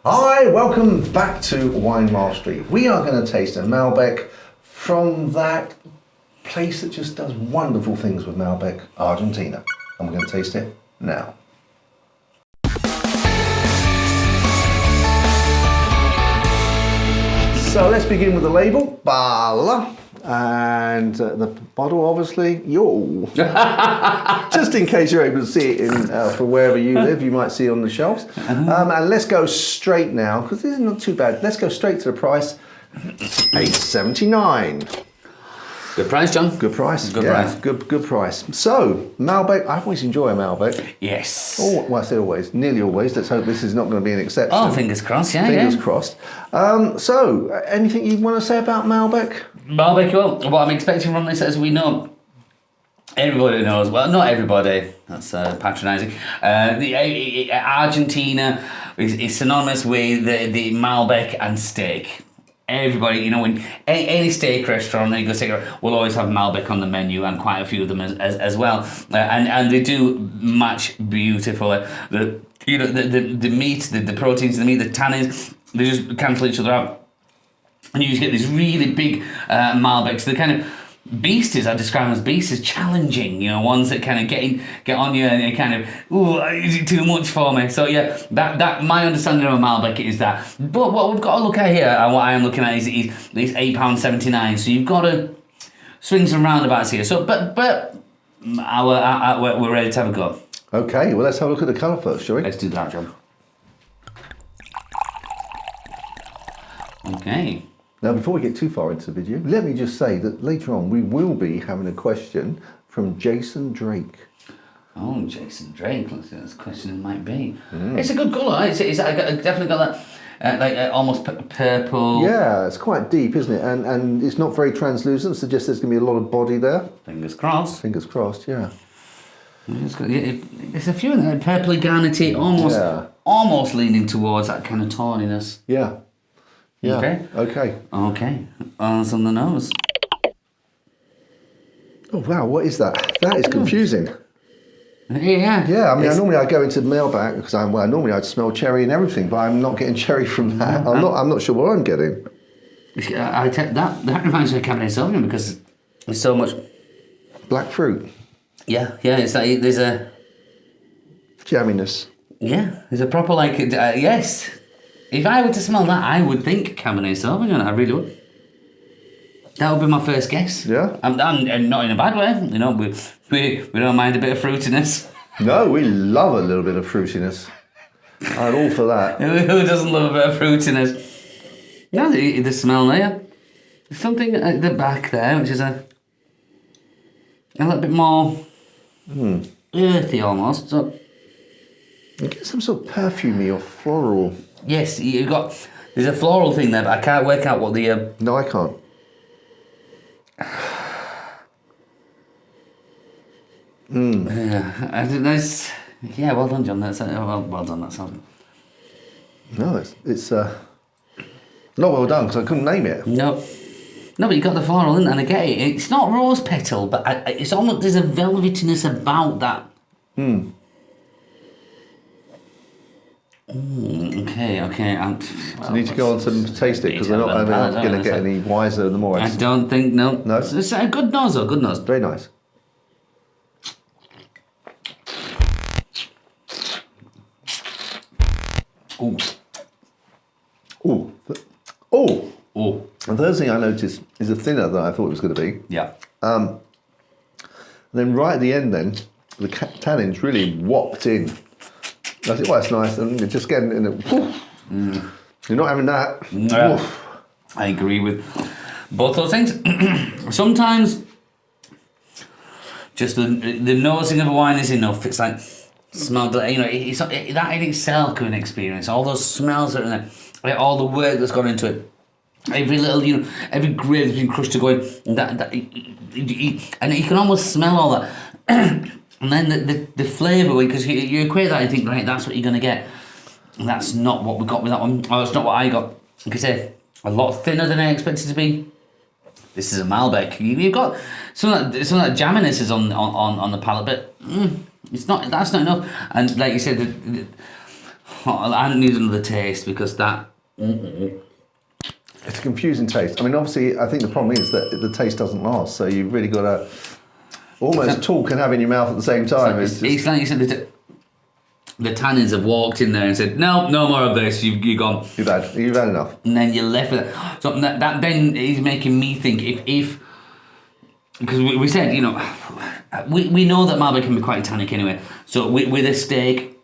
Hi, welcome back to Wine Mastery. We are going to taste a Malbec from that place that just does wonderful things with Malbec, Argentina. And we're going to taste it now. So let's begin with the label. Bala. And the bottle, obviously, yo. Just in case you're able to see it in for wherever you live, you might see it on the shelves. And let's go straight now, because this is not too bad. Let's go straight to the price. $8.79. Good price, John. Good price. Good yeah, price. Good price. So Malbec, I always enjoy a Malbec. Yes. Oh, well, I say always, nearly always. Let's hope this is not going to be an exception. Oh, fingers crossed. Yeah, fingers crossed. So, anything you want to say about Malbec? Malbec, well, what I'm expecting from this, as we know, everybody knows, well, not everybody, that's patronising, Argentina is synonymous with the Malbec and steak. Everybody, you know, in any steak restaurant you go to, will always have Malbec on the menu, and quite a few of them as well. And they do match beautifully. The meat, the proteins, the meat, the tannins, they just cancel each other out. And you just get these really big Malbecs. They're kind of beasties, I describe them as beasties, challenging, you know, ones that kind of get on you and kind of, ooh, is it too much for me? So yeah, that my understanding of a Malbec is that. But what we've got to look at here, and what I am looking at is £8.79. So you've got to swing some roundabouts here. So, but we're ready to have a go. Okay, well, let's have a look at the colour first, shall we? Let's do that, John. Okay. Now, before we get too far into the video, let me just say that later on we will be having a question from Jason Drake. Oh, Jason Drake. Let's see what this question might be. It's a good colour. It's definitely got that almost purple. Yeah, it's quite deep, isn't it? And it's not very translucent. Suggests there's going to be a lot of body there. Fingers crossed. Fingers crossed. Yeah. There's a few in there, purple-garnet, almost leaning towards that kind of tawniness. Yeah. Yeah. Okay. Eyes on the nose. Oh wow, what is that? That is confusing. Yeah. Yeah, I mean, normally I go into Malbec because normally I'd smell cherry and everything, but I'm not getting cherry from that. I'm not sure what I'm getting. That reminds me of Cabernet Sauvignon because there's so much black fruit. Yeah. It's like there's a jamminess. Yeah, there's a proper yes. If I were to smell that, I would think Cabernet Sauvignon. I really would. That would be my first guess. Yeah. I'm not in a bad way. You know, we don't mind a bit of fruitiness. No, we love a little bit of fruitiness. I'm all for that. Who doesn't love a bit of fruitiness? Yeah, the smell there. There's something at the back there, which is a little bit more earthy almost. So you get some sort of perfumey or floral. Yes, there's a floral thing there, but I can't work out what the... No, I can't. Yeah, well done, John. Well done, that sound. No, it's not well done, because I couldn't name it. No, but you got the floral in, and I get it. It's not rose petal, but it's almost, there's a velvetiness about that. Okay. So you need to go on to taste it because we're not going to get any wiser the more. I don't think, no. No? It's a good nose, though, good nose. Very nice. Ooh. The third thing I noticed is the thinner than I thought it was going to be. Yeah. Then right at the end then, the tannins really whopped in. I think, well, that's nice. And you're just getting in it. You're not having that. No. I agree with both those things. Sometimes just the nosing of a wine is enough. It's like smell, that in itself can be an experience. All those smells that are in there, all the work that's gone into it. Every little, every grape that's been crushed to go in, and you can almost smell all that. And then the flavour, because you equate that, you think, right, that's what you're going to get. And that's not what we got with that one. Oh, that's not what I got. Like I say, a lot thinner than I expected to be. This is a Malbec. You've got some of that jamminess is on the palate, but it's not. That's not enough. And like you said, I need another taste because that. It's a confusing taste. I mean, obviously, I think the problem is that the taste doesn't last. So you've really got to almost talk and have in your mouth at the same time. It's like you said, the tannins have walked in there and said, no more of this, you're gone. You've had enough. And then you're left with it. So that then is making me think if because we said, you know, we know that Malbec can be quite tannic anyway. So with a steak,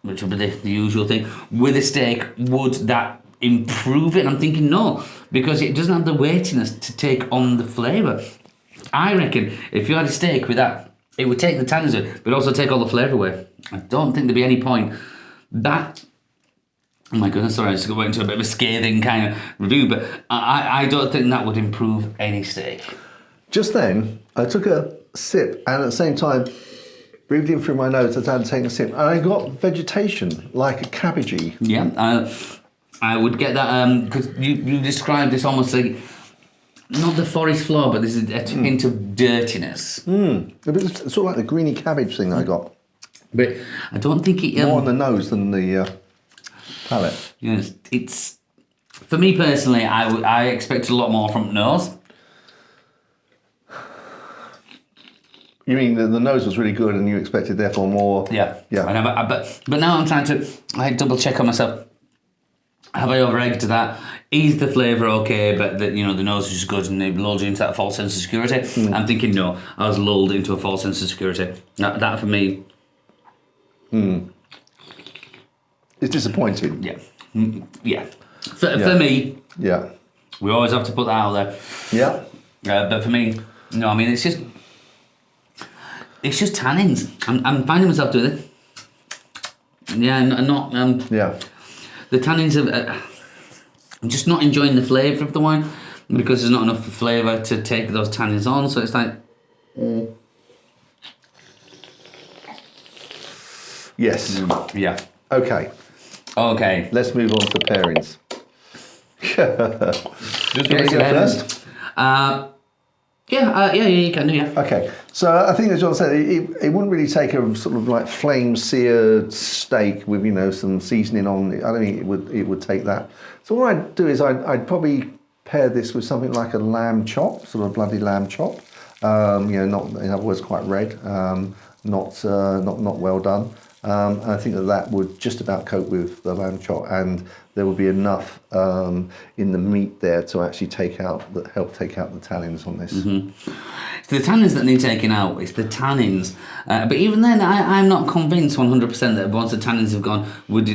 which would be the usual thing, with a steak, would that improve it? And I'm thinking no, because it doesn't have the weightiness to take on the flavour. I reckon if you had a steak with that, it would take the tannins away, but also take all the flavour away. I don't think there'd be any point. That, oh my goodness, sorry, I just went into a bit of a scathing kind of review, but I don't think that would improve any steak. Just then, I took a sip, and at the same time, breathed in through my nose as I had taken a sip, and I got vegetation, like a cabbagey. Yeah, I would get that, because you described this almost like, not the forest floor, but there's a hint of dirtiness. It was sort of like the greeny cabbage thing I got. But I don't think it... More on the nose than the palate. Yes, it's... For me personally, I expected a lot more from the nose. You mean the nose was really good and you expected therefore more? Yeah. Yeah. But now I'm trying to double check on myself. Have I over-egged that? Is the flavour okay, but the nose is just good and it lulls you into that false sense of security? I'm thinking no, I was lulled into a false sense of security. That for me... It's disappointing. Yeah. Yeah. For me... Yeah. We always have to put that out there. Yeah. But for me, no, I mean, it's just tannins. I'm finding myself doing it. Yeah, and not... yeah. The tannins of... I'm just not enjoying the flavour of the wine because there's not enough flavour to take those tannins on, so it's like... Yes. Yeah. Okay. Let's move on to pairings. Just going to go first? Yeah, you can do, yeah. Okay, so I think as John said, it wouldn't really take a sort of like flame-seared steak with some seasoning on it. I don't think it would take that. So what I'd do is I'd probably pair this with something like a lamb chop, sort of bloody lamb chop. Not, in other words, quite red, not well done. And I think that would just about cope with the lamb chop, and there would be enough in the meat there to actually help take out the tannins on this. It's the tannins that need taking out. It's the tannins. But even then, I'm not convinced 100% that once the tannins have gone,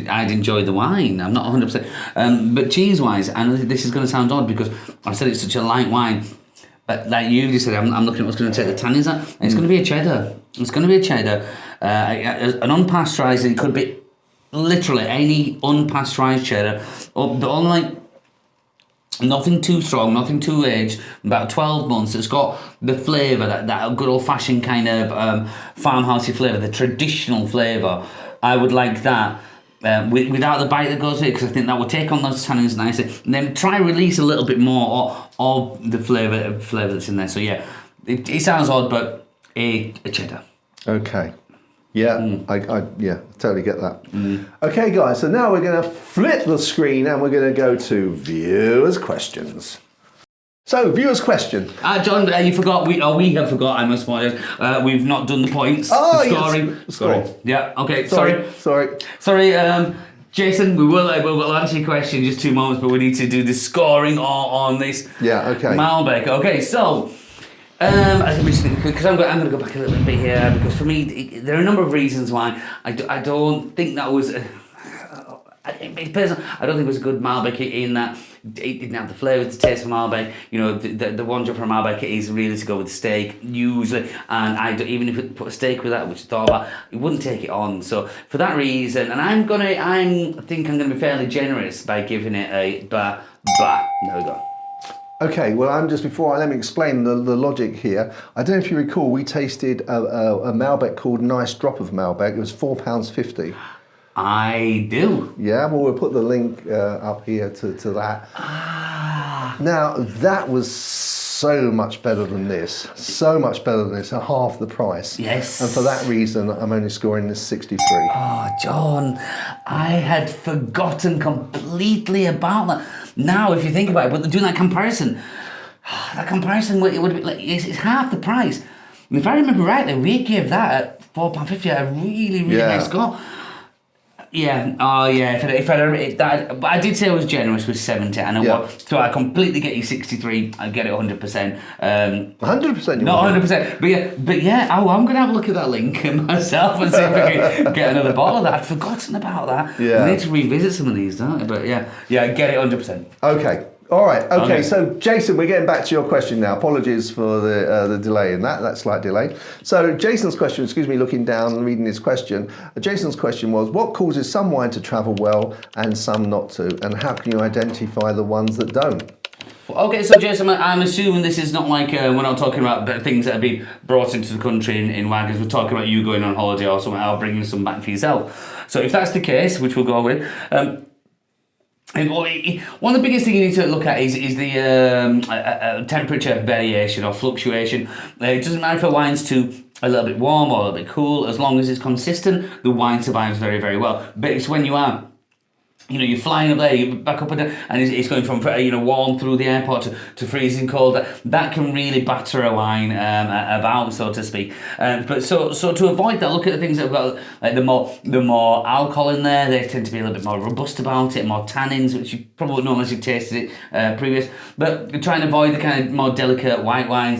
I'd enjoy the wine. I'm not 100%. But cheese-wise, and this is going to sound odd because I've said it's such a light wine, but like you just said, I'm looking at what's going to take the tannins out. And it's going to be a cheddar. It's going to be a cheddar. An unpasteurised, it could be literally any unpasteurised cheddar. But on like nothing too strong, nothing too aged, about 12 months. It's got the flavour, that good old-fashioned kind of farmhousey flavour, the traditional flavour. I would like that. Without the bite that goes with it, because I think that would take on those tannins nicely. And then try release a little bit more of the flavour that's in there. So yeah, it sounds odd, but a cheddar. Okay. Yeah, I totally get that. Okay, guys, so now we're going to flip the screen and we're going to go to viewers' questions. So, viewers' question. John, you forgot. We have forgot. I must apologise. We've not done the points. Oh, the scoring. Yes. Score. Yeah. Okay. Sorry. Jason, we'll answer your question in just 2 moments, but we need to do the scoring on this. Yeah. Okay. Malbec. Okay. So. Because I'm going to go back a little bit here, because for me there are a number of reasons why I don't think that was personally, I don't think it was a good Malbec in that it didn't have the flavour, the taste of Malbec. The one job for a Malbec is really to go with steak usually, and even if it put a steak with that, which I thought about, it wouldn't take it on. So for that reason, and I think I'm gonna be fairly generous by giving it a bah. There we go. Okay, well, let me explain the logic here. I don't know if you recall, we tasted a Malbec called Nice Drop of Malbec. It was £4.50. I do. Yeah, well, we'll put the link up here to that. Now, that was so much better than this. So much better than this, at half the price. Yes. And for that reason, I'm only scoring this 63. Oh, John, I had forgotten completely about that. Now, if you think about it, but doing that comparison it would be like it's half the price. And if I remember rightly, we gave that at £4.50 a really, really nice score. Yeah. Oh, yeah. But I did say I was generous with 70. I know what. So I completely get you 63. I get it 100%. 100%. Not 100%. But yeah. Oh, I'm gonna have a look at that link myself and see if I can get another bottle of that. I'd forgotten about that. Yeah. We need to revisit some of these, don't we? But yeah. Get it 100%. Okay. All right. Okay. So, Jason, we're getting back to your question now. Apologies for the delay in that slight delay. So, Jason's question, looking down and reading his question. Jason's question was, what causes some wine to travel well and some not to? And how can you identify the ones that don't? Okay, so Jason, I'm assuming this is not like we're not talking about things that have been brought into the country in wagons. We're talking about you going on holiday or something, or bringing some back for yourself. So, if that's the case, which we'll go with. And one of the biggest things you need to look at is the temperature variation or fluctuation. It doesn't matter if a wine's a little bit warm or a little bit cool, as long as it's consistent, the wine survives very, very well. But it's when you are, you're flying up there, you're back up and down, and it's going from warm through the airport to freezing cold. That can really batter a wine about, so to speak. But so to avoid that, look at the things that have got like the more alcohol in there. They tend to be a little bit more robust about it, more tannins, which you probably wouldn't know unless you've tasted it previous. But try and avoid the kind of more delicate white wines,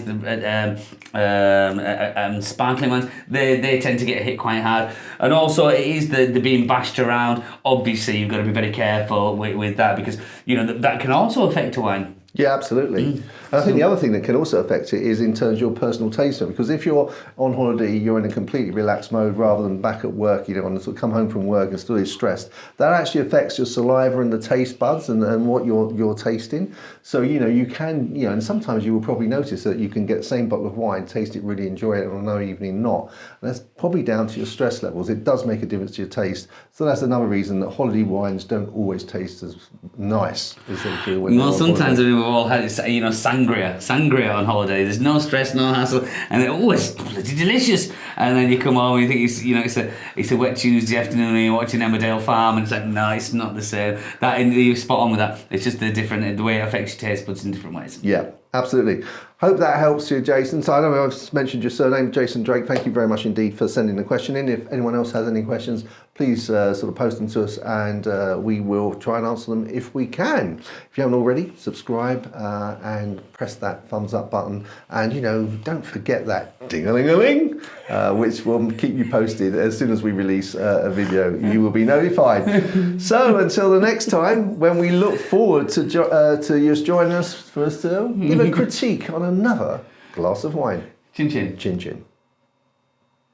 sparkling wines. They tend to get hit quite hard. And also it is the being bashed around. Obviously, you've got to be very careful with that, because that can also affect a wine. Yeah, absolutely. And I think the other thing that can also affect it is in terms of your personal taste. Because if you're on holiday, you're in a completely relaxed mode rather than back at work, and sort of come home from work and still is stressed. That actually affects your saliva and the taste buds and what you're tasting. So, you can, and sometimes you will probably notice that you can get the same bottle of wine, taste it, really enjoy it, and on another evening not. And that's probably down to your stress levels. It does make a difference to your taste. So that's another reason that holiday wines don't always taste as nice as they do when well, sometimes we've all had sangria on holiday. There's no stress, no hassle, and they're always bloody delicious. And then you come home and you think it's a wet Tuesday afternoon and you're watching Emmerdale Farm, and it's like, no, it's not the same. You're spot on with that. It's just the way it affects your taste buds in different ways. Yeah, absolutely. Hope that helps you, Jason. So I don't know if I've mentioned your surname, Jason Drake. Thank you very much indeed for sending the question in. If anyone else has any questions, please sort of post them to us, and we will try and answer them if we can. If you haven't already, subscribe and press that thumbs up button. And, don't forget that ding-a-ling-a-ling, which will keep you posted as soon as we release a video. You will be notified. So until the next time, when we look forward to you joining us for us to give a critique on another glass of wine. Chin chin. Chin chin.